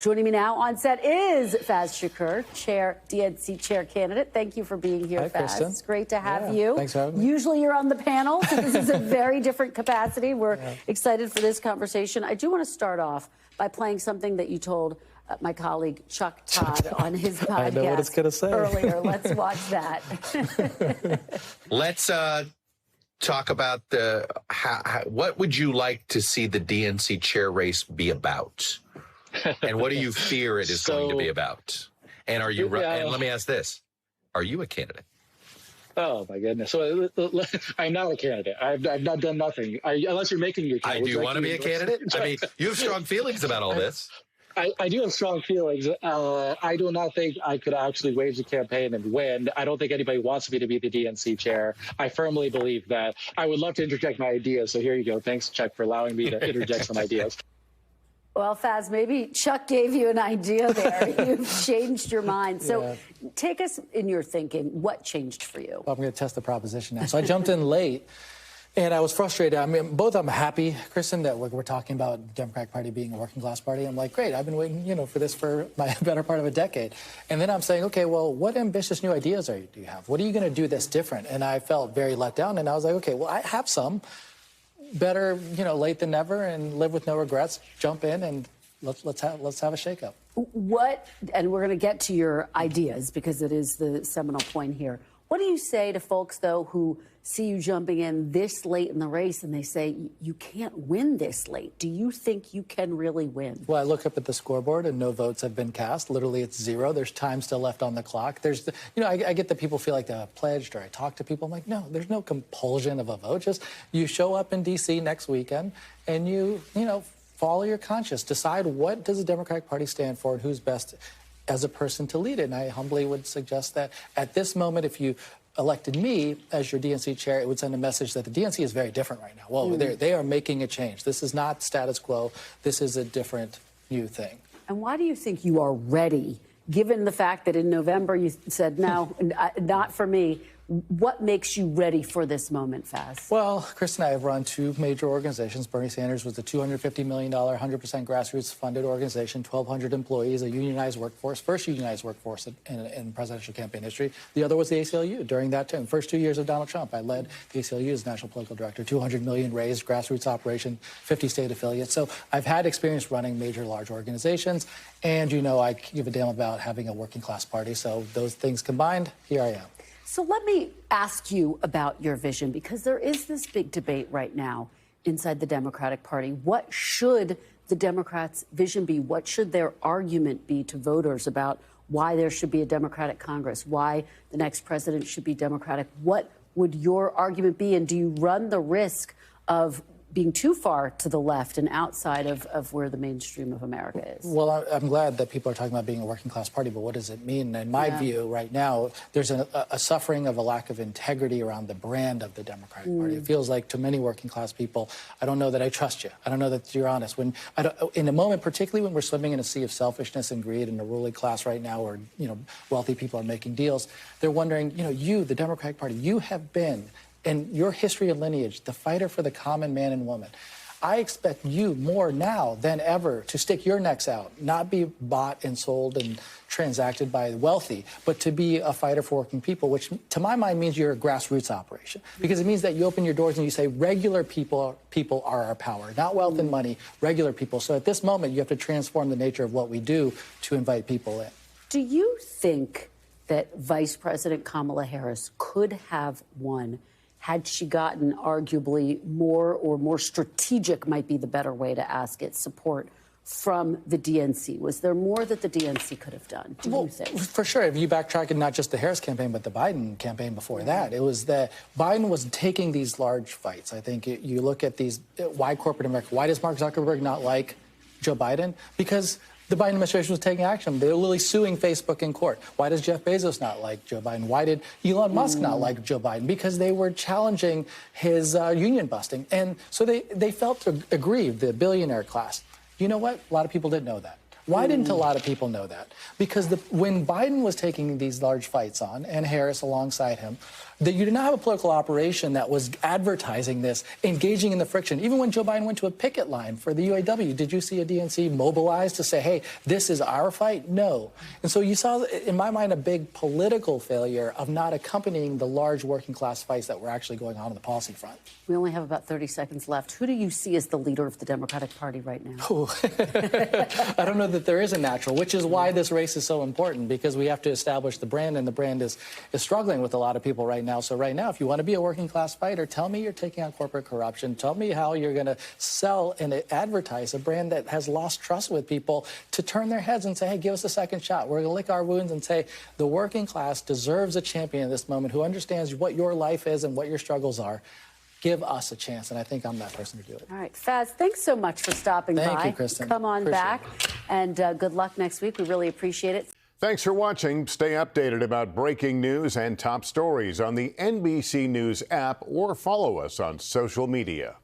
Joining me now on set is Faiz Shakir, DNC chair candidate. Thank you for being here, Hi, Faiz. Kristen. It's great to have you. Thanks for having me. Usually you're on the panel, so this is a very different capacity. We're excited for this conversation. I do want to start off by playing something that you told my colleague Chuck Todd on his podcast I know what it's gonna say. earlier. Let's watch that. Let's talk about what would you like to see the DNC chair race be about? And what do you fear it is going to be about? And are you? And let me ask this: are you a candidate? Oh my goodness! So I'm not a candidate. I've not done nothing. Unless you're making your candidate. I do want to be a candidate. I mean, you have strong feelings about all this. I do have strong feelings. I do not think I could actually wage a campaign and win. I don't think anybody wants me to be the DNC chair. I firmly believe that. I would love to interject my ideas. So here you go. Thanks, Chuck, for allowing me to interject some ideas. Well, Faiz, maybe Chuck gave you an idea there. You've changed your mind. So take us in your thinking. What changed for you? Well, I'm going to test the proposition now. So I jumped in late, and I was frustrated. I mean, I'm happy, Kristen, that we're talking about the Democratic Party being a working class party. I'm like, great, I've been waiting, for this for my better part of a decade. And then I'm saying, okay, well, what ambitious new ideas do you have? What are you going to do that's different? And I felt very let down, and I was like, okay, well, I have some. Better, late than never, and live with no regrets. Jump in and let's have a shakeup. And we're going to get to your ideas because it is the seminal point here. What do you say to folks, though, who see you jumping in this late in the race and they say you can't win this late? Do you think you can really win? Well, I look up at the scoreboard and no votes have been cast. Literally, it's 0. There's time still left on the clock. There's, I get that people feel like they're pledged, or I talk to people. I'm like, no, there's no compulsion of a vote. Just you show up in D.C. next weekend and you follow your conscience. Decide what does the Democratic Party stand for and who's best as a person to lead it. And I humbly would suggest that at this moment, if you elected me as your DNC chair, it would send a message that the DNC is very different right now. Well, they are making a change. This is not status quo. This is a different new thing. And why do you think you are ready, given the fact that in November you said, no, not for me? What makes you ready for this moment, Faiz? Well, Chris and I have run 2 major organizations. Bernie Sanders was a $250 million, 100% grassroots-funded organization, 1,200 employees, a unionized workforce, first unionized workforce in presidential campaign history. The other was the ACLU during that time. First 2 years of Donald Trump, I led the ACLU as national political director, $200 million raised, grassroots operation, 50 state affiliates. So I've had experience running major, large organizations, and I give a damn about having a working class party. So those things combined, here I am. So let me ask you about your vision, because there is this big debate right now inside the Democratic Party. What should the Democrats' vision be? What should their argument be to voters about why there should be a Democratic Congress, why the next president should be Democratic? What would your argument be? And do you run the risk of being too far to the left and outside of where the mainstream of America is? Well, I'm glad that people are talking about being a working class party, but what does it mean? In my view, right now, there's a suffering of a lack of integrity around the brand of the Democratic Party. It feels like to many working class people, I don't know that I trust you. I don't know that you're honest. In a moment, particularly when we're swimming in a sea of selfishness and greed in a ruling class right now, where wealthy people are making deals, they're wondering, you, the Democratic Party, you have been, in your history and lineage, the fighter for the common man and woman. I expect you more now than ever to stick your necks out, not be bought and sold and transacted by the wealthy, but to be a fighter for working people, which to my mind means you're a grassroots operation, because it means that you open your doors and you say regular people are our power, not wealth and money, regular people. So at this moment, you have to transform the nature of what we do to invite people in. Do you think that Vice President Kamala Harris could have won had she gotten arguably more strategic, might be the better way to ask it, support from the DNC? Was there more that the DNC could have done, do you think? For sure. If you backtrack, and not just the Harris campaign, but the Biden campaign before that, it was that Biden was taking these large fights. I think you look at these, why corporate America? Why does Mark Zuckerberg not like Joe Biden? Because the Biden administration was taking action. They were literally suing Facebook in court. Why does Jeff Bezos not like Joe Biden? Why did Elon Musk not like Joe Biden? Because they were challenging his union busting. And so they felt aggrieved, the billionaire class. You know what? A lot of people didn't know that. Why didn't a lot of people know that? Because when Biden was taking these large fights on, and Harris alongside him, that you did not have a political operation that was advertising this, engaging in the friction. Even when Joe Biden went to a picket line for the UAW, did you see a DNC mobilized to say, hey, this is our fight? No. And so you saw, in my mind, a big political failure of not accompanying the large working class fights that were actually going on the policy front. We only have about 30 seconds left. Who do you see as the leader of the Democratic Party right now? I don't know that there is a natural, which is why this race is so important, because we have to establish the brand, and the brand is struggling with a lot of people right now. So right now, if you want to be a working class fighter, tell me you're taking on corporate corruption. Tell me how you're going to sell and advertise a brand that has lost trust with people to turn their heads and say, hey, give us a second shot. We're going to lick our wounds and say the working class deserves a champion in this moment who understands what your life is and what your struggles are. Give us a chance, and I think I'm that person to do it. All right, Faiz, thanks so much for stopping by. Thank you, Kristen. Come on Appreciate back, and good luck next week. We really appreciate it. Thanks for watching. Stay updated about breaking news and top stories on the NBC News app or follow us on social media.